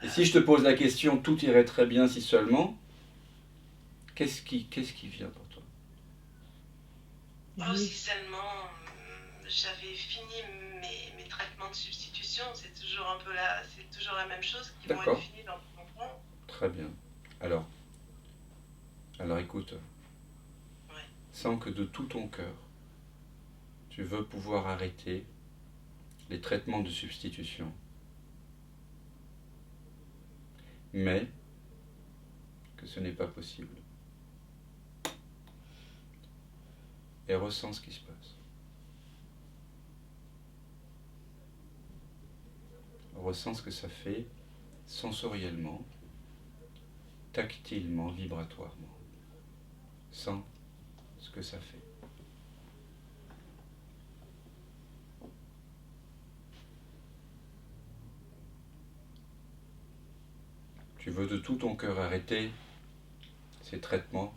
Et si je te pose la question, tout irait très bien si seulement, qu'est-ce qui vient pour toi? Oh, si seulement j'avais fini mes traitements de substitution, c'est toujours la même chose qui vont être D'accord, finis dans pas longtemps. très bien. Alors, alors écoute, Ouais. sens que de tout ton cœur, tu veux pouvoir arrêter les traitements de substitution, mais que ce n'est pas possible. Et ressens ce qui se passe. Ressens ce que ça fait sensoriellement, tactilement, vibratoirement. Sens ce que ça fait. Tu veux de tout ton cœur arrêter ces traitements,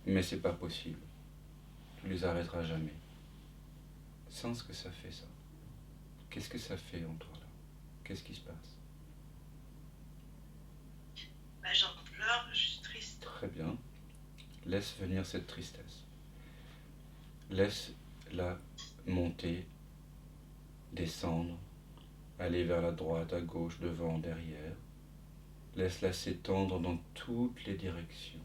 mais c'est pas possible. Tu les arrêteras jamais. Sens ce que ça fait, ça. Qu'est-ce que ça fait en toi, là? Qu'est-ce qui se passe? Bah, j'en pleure, je suis triste. Très bien. Laisse venir cette tristesse. Laisse-la monter, descendre, aller vers la droite, à gauche, devant, derrière. Laisse-la s'étendre dans toutes les directions.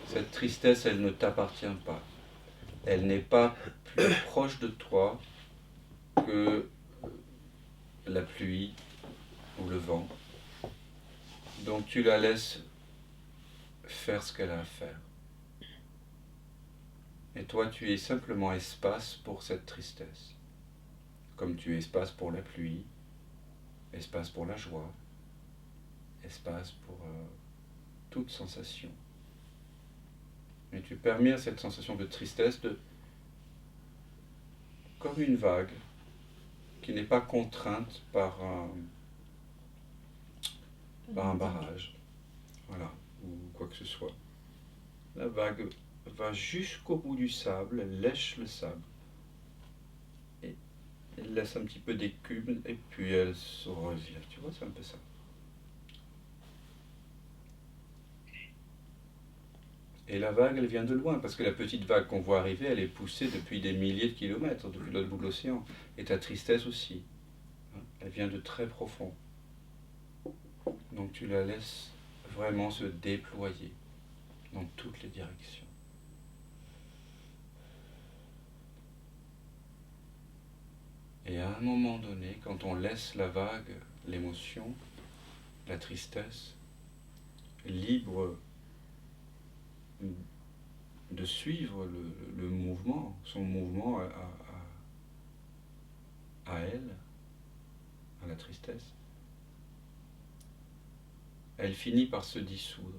Cette tristesse, elle ne t'appartient pas. Elle n'est pas plus proche de toi que la pluie ou le vent. Donc tu la laisses faire ce qu'elle a à faire. Et toi, tu es simplement espace pour cette tristesse. Comme tu es espace pour la pluie, espace pour la joie, espace pour toute sensation. Et tu permets à cette sensation de tristesse de, comme une vague qui n'est pas contrainte par un barrage, voilà, ou quoi que ce soit. La vague va jusqu'au bout du sable, elle lèche le sable, et elle laisse un petit peu d'écume, et puis elle se revient. Tu vois, c'est un peu ça. Et la vague, elle vient de loin, parce que la petite vague qu'on voit arriver, elle est poussée depuis des milliers de kilomètres, depuis l'autre bout de l'océan. Et ta tristesse aussi, hein, elle vient de très profond. Donc tu la laisses vraiment se déployer dans toutes les directions. Et à un moment donné, quand on laisse la vague, l'émotion, la tristesse, libre de suivre le mouvement, son mouvement à elle, à la tristesse, elle finit par se dissoudre.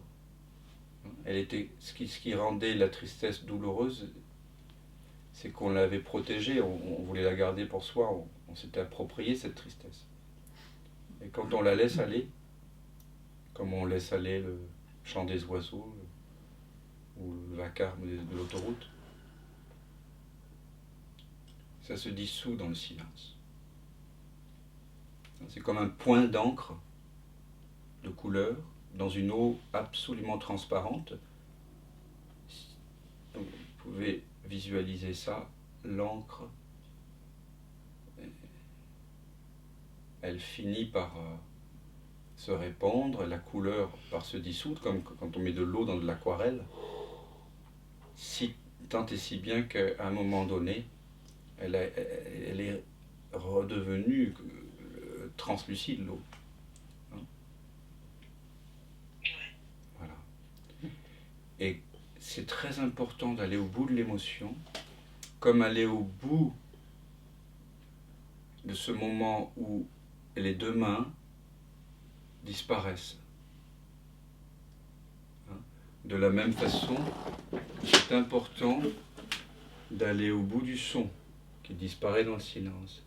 Elle était, ce qui rendait la tristesse douloureuse, c'est qu'on l'avait protégée, on voulait la garder pour soi, on s'était approprié cette tristesse. Et quand on la laisse aller, comme on laisse aller le chant des oiseaux ou le vacarme de l'autoroute, ça se dissout dans le silence. C'est comme un point d'encre de couleur dans une eau absolument transparente. Donc, vous pouvez visualiser ça, l'encre, elle finit par se répandre, la couleur par se dissoudre, comme quand on met de l'eau dans de l'aquarelle, si tant et si bien qu'à un moment donné, elle est redevenue translucide, l'eau. Hein. Ouais. Voilà. Et c'est très important d'aller au bout de l'émotion, comme aller au bout de ce moment où les deux mains disparaissent. Hein. De la même façon, c'est important d'aller au bout du son qui disparaît dans le silence.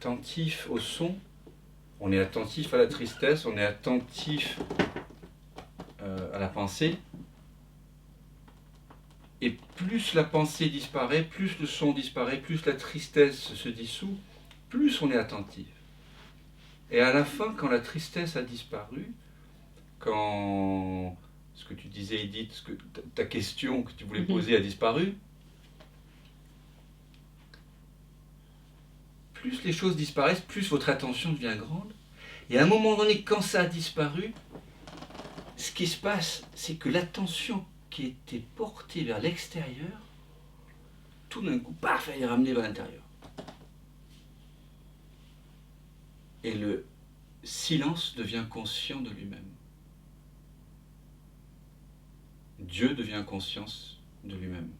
attentif au son, on est attentif à la tristesse, on est attentif à la pensée. Et plus la pensée disparaît, plus le son disparaît, plus la tristesse se dissout, plus on est attentif. Et à la fin, quand la tristesse a disparu, quand ce que tu disais, Edith, ta question que tu voulais poser a disparu, plus les choses disparaissent, plus votre attention devient grande. Et à un moment donné, quand ça a disparu, ce qui se passe, c'est que l'attention qui était portée vers l'extérieur, tout d'un coup, paf, elle est ramenée vers l'intérieur. Et le silence devient conscient de lui-même. Dieu devient conscience de lui-même.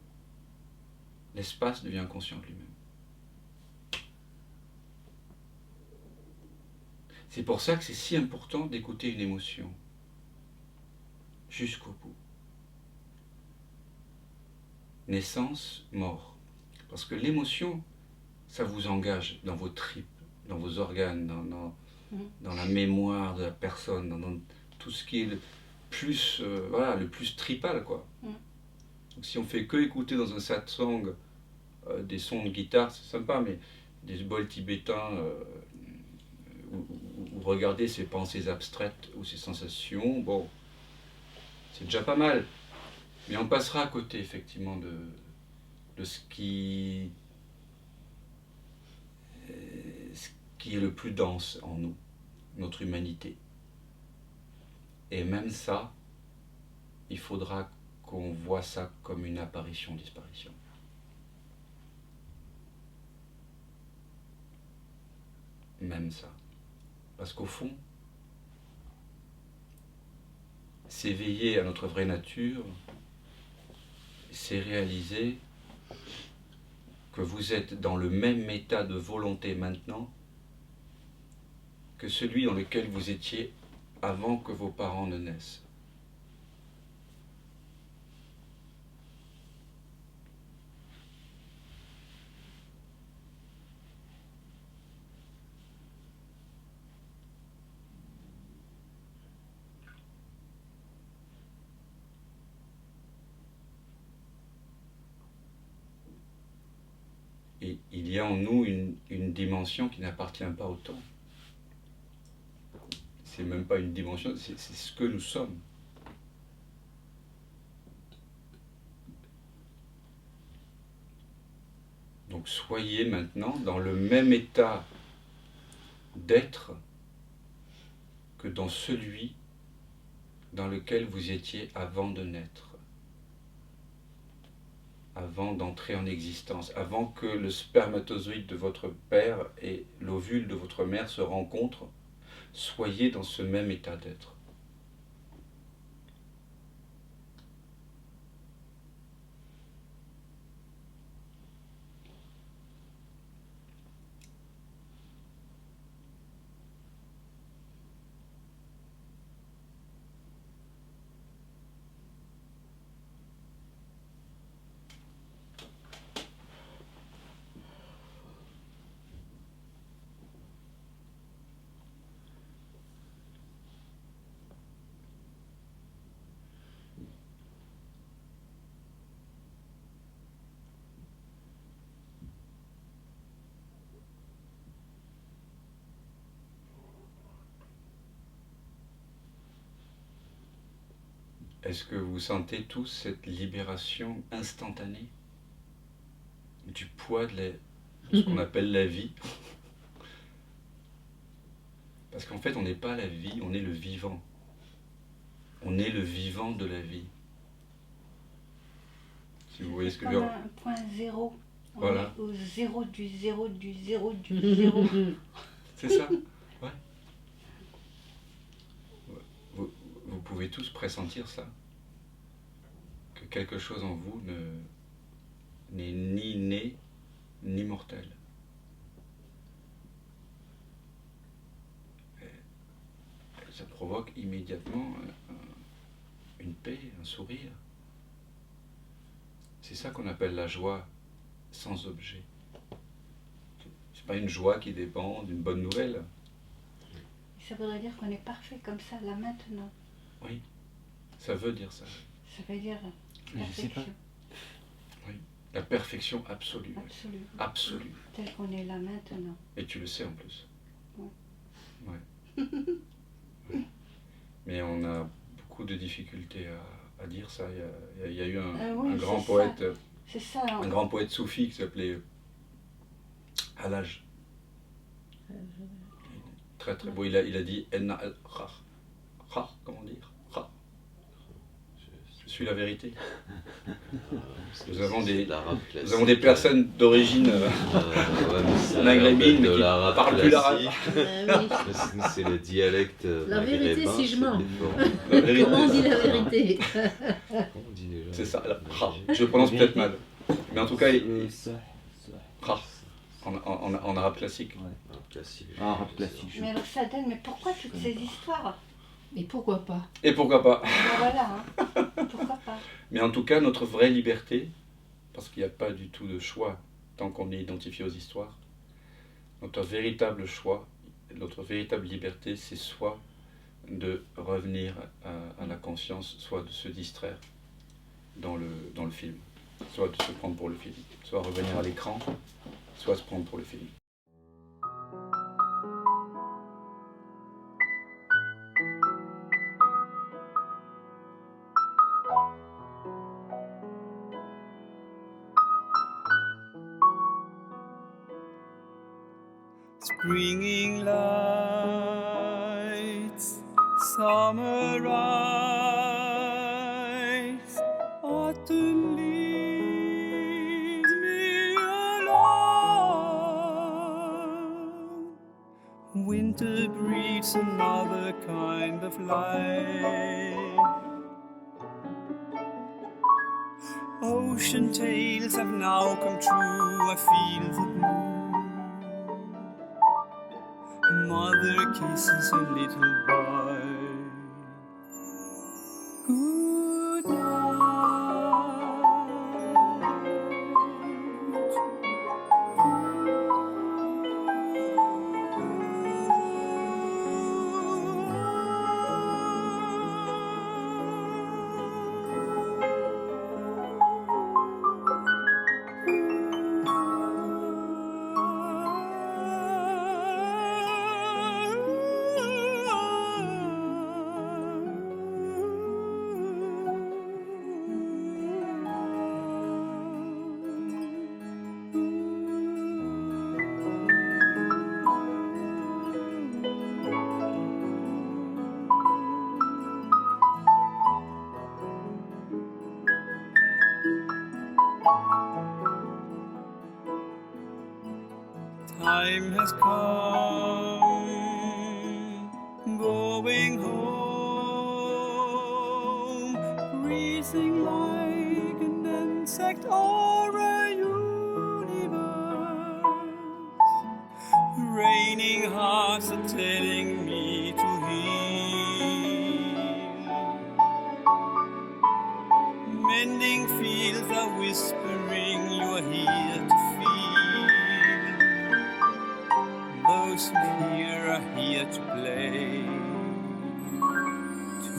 L'espace devient conscient de lui-même. C'est pour ça que c'est si important d'écouter une émotion jusqu'au bout. Naissance, mort. Parce que l'émotion, ça vous engage dans vos tripes, dans vos organes, dans la mémoire de la personne, dans tout ce qui est le plus, le plus tripal, quoi. Donc si on fait que écouter dans un satsang des sons de guitare, c'est sympa, mais des bols tibétains, ou regarder ces pensées abstraites ou ces sensations, bon, c'est déjà pas mal. Mais on passera à côté, effectivement, de ce qui est le plus dense en nous, notre humanité. Et même ça, il faudra qu'on voit ça comme une apparition-disparition. Même ça. Parce qu'au fond, s'éveiller à notre vraie nature, c'est réaliser que vous êtes dans le même état de volonté maintenant que celui dans lequel vous étiez avant que vos parents ne naissent. Et il y a en nous une dimension qui n'appartient pas au temps. C'est même pas une dimension, c'est ce que nous sommes. Donc soyez maintenant dans le même état d'être que dans celui dans lequel vous étiez avant de naître, avant d'entrer en existence, avant que le spermatozoïde de votre père et l'ovule de votre mère se rencontrent. Soyez dans ce même état d'être. Est-ce que vous sentez tous cette libération instantanée du poids de ce qu'on appelle la vie? Parce qu'en fait, on n'est pas la vie, on est le vivant. On est le vivant de la vie. Si vous voyez ce que je veux dire. Un point zéro. On Voilà. est au zéro du zéro du zéro du zéro. C'est ça. Ouais. Vous pouvez tous pressentir ça. Que quelque chose en vous n'est ni né, ni mortel. Et ça provoque immédiatement une paix, un sourire. C'est ça qu'on appelle la joie sans objet. C'est C'est pas une joie qui dépend d'une bonne nouvelle. Ça voudrait dire qu'on est parfait comme ça, là, maintenant. Ça veut dire ça. Ça veut dire Je sais pas. perfection, La perfection absolue. absolue. Absolue. Tel qu'on est là, maintenant. Et tu le sais en plus. Ouais. Ouais. Mais on a beaucoup de difficultés à dire ça. Il y a eu Oui, un grand c'est poète, C'est ça. hein. un grand poète soufi qui s'appelait Halaj. Très très beau. Il a dit Enna al-Khar. Khar, comment dire Khar. Je suis la vérité. Nous avons des personnes d'origine maghrébine mais qui ne parlent plus l'arabe. Oui. C'est le dialecte La vérité, maghrébin, si je mens. La vérité, Comment on dit la vérité? Comment on dit déjà c'est ça. Khar. Je le prononce peut-être mal. Mais en tout cas, Khar. En arabe classique. Ah, classique. Ah, rap classique. Mais alors ça donne, mais pourquoi toutes ces histoires? Mais pourquoi pas? Et pourquoi pas. Ben voilà, hein. Pourquoi pas? Mais en tout cas, notre vraie liberté, parce qu'il n'y a pas du tout de choix tant qu'on est identifié aux histoires, notre véritable choix, notre véritable liberté, c'est soit de revenir à la conscience, soit de se distraire dans le film, soit de se prendre pour le film, soit revenir à l'écran, soit se prendre pour le film. Springing lights, summer rides, autumn leaves me alone. Winter breeds another kind of life. Ocean tales have now come true, I feel the blue. A mother kisses her little boy. Good Time has come, going home, breathing like an insect or a universe. Raining hearts are telling me to heal. Mending fields are whispering you're here to feel. Those who hear are here to play. To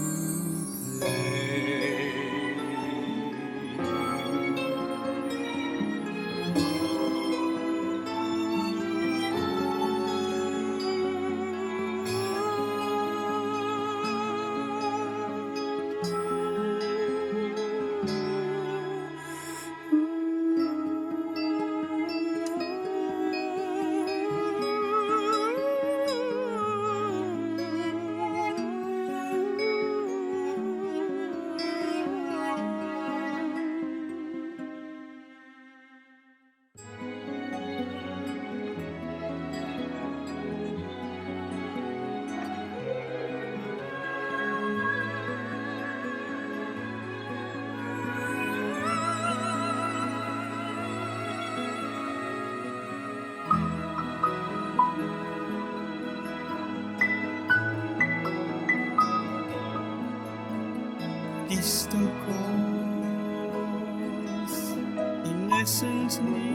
distant calls, innocence near,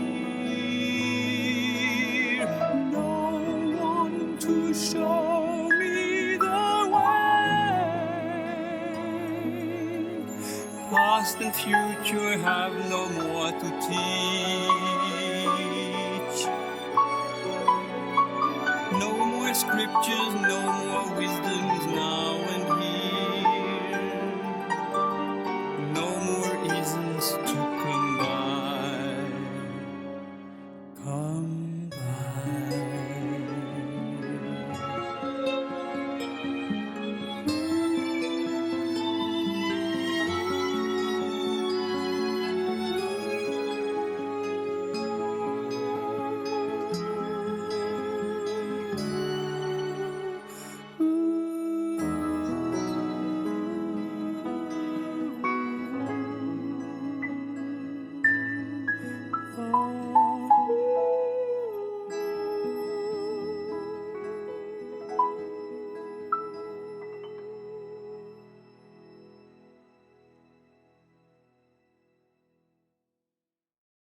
you show me the way. Past and future have no more to teach. No more scriptures, no more wisdoms now and here.